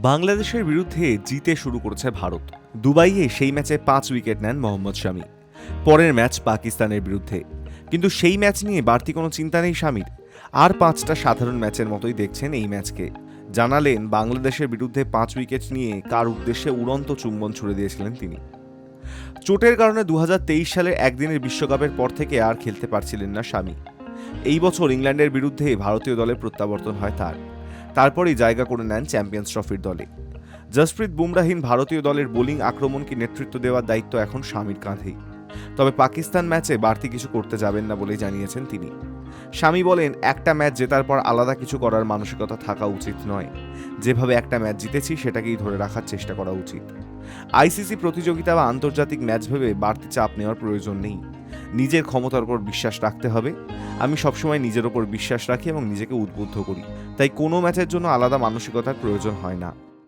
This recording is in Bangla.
বাংলাদেশের বিরুদ্ধে জিতে শুরু করেছে ভারত। দুবাইয়ে সেই ম্যাচে 5 উইকেট নেন মোহাম্মদ শামি। পরের ম্যাচ পাকিস্তানের বিরুদ্ধে, কিন্তু সেই ম্যাচ নিয়ে বাড়তি কোনো চিন্তা নেই শামির। আর 5টা সাধারণ ম্যাচের মতোই দেখছেন এই ম্যাচকে। জানালেন বাংলাদেশের বিরুদ্ধে 5 উইকেট নিয়ে কার উদ্দেশ্যে উড়ন্ত চুম্বন ছুড়ে দিয়েছিলেন তিনি। চোটের কারণে 2023 সালের একদিনের বিশ্বকাপের পর থেকে আর খেলতে পারছিলেন না শামি। এই বছর ইংল্যান্ডের বিরুদ্ধে ভারতীয় দলে প্রত্যাবর্তন হয় তারপরেই জায়গা করে নেন চ্যাম্পিয়ন্স ট্রফির দলে। জসপ্রীত বুমরাহীন ভারতীয় দলের বোলিং আক্রমণকে নেতৃত্ব দেওয়ার দায়িত্ব এখন শামির কাঁধেই। তবে পাকিস্তান ম্যাচে বাড়তি কিছু করতে যাবেন না বলেই জানিয়েছেন তিনি। শামি বলেন, একটা ম্যাচ জেতার পর আলাদা কিছু করার মানসিকতা থাকা উচিত নয়। যেভাবে একটা ম্যাচ জিতেছি সেটাকেই ধরে রাখার চেষ্টা করা উচিত। আইসিসি প্রতিযোগিতা বা আন্তর্জাতিক ম্যাচ ভেবে বাড়তি চাপ নেওয়ার প্রয়োজন নেই। নিজের ক্ষমতার উপর বিশ্বাস রাখতে হবে। আমি সবসময় নিজের ওপর বিশ্বাস রাখি এবং নিজেকে উদ্বুদ্ধ করি, তাই কোনো ম্যাচের জন্য আলাদা মানসিকতার প্রয়োজন হয় না।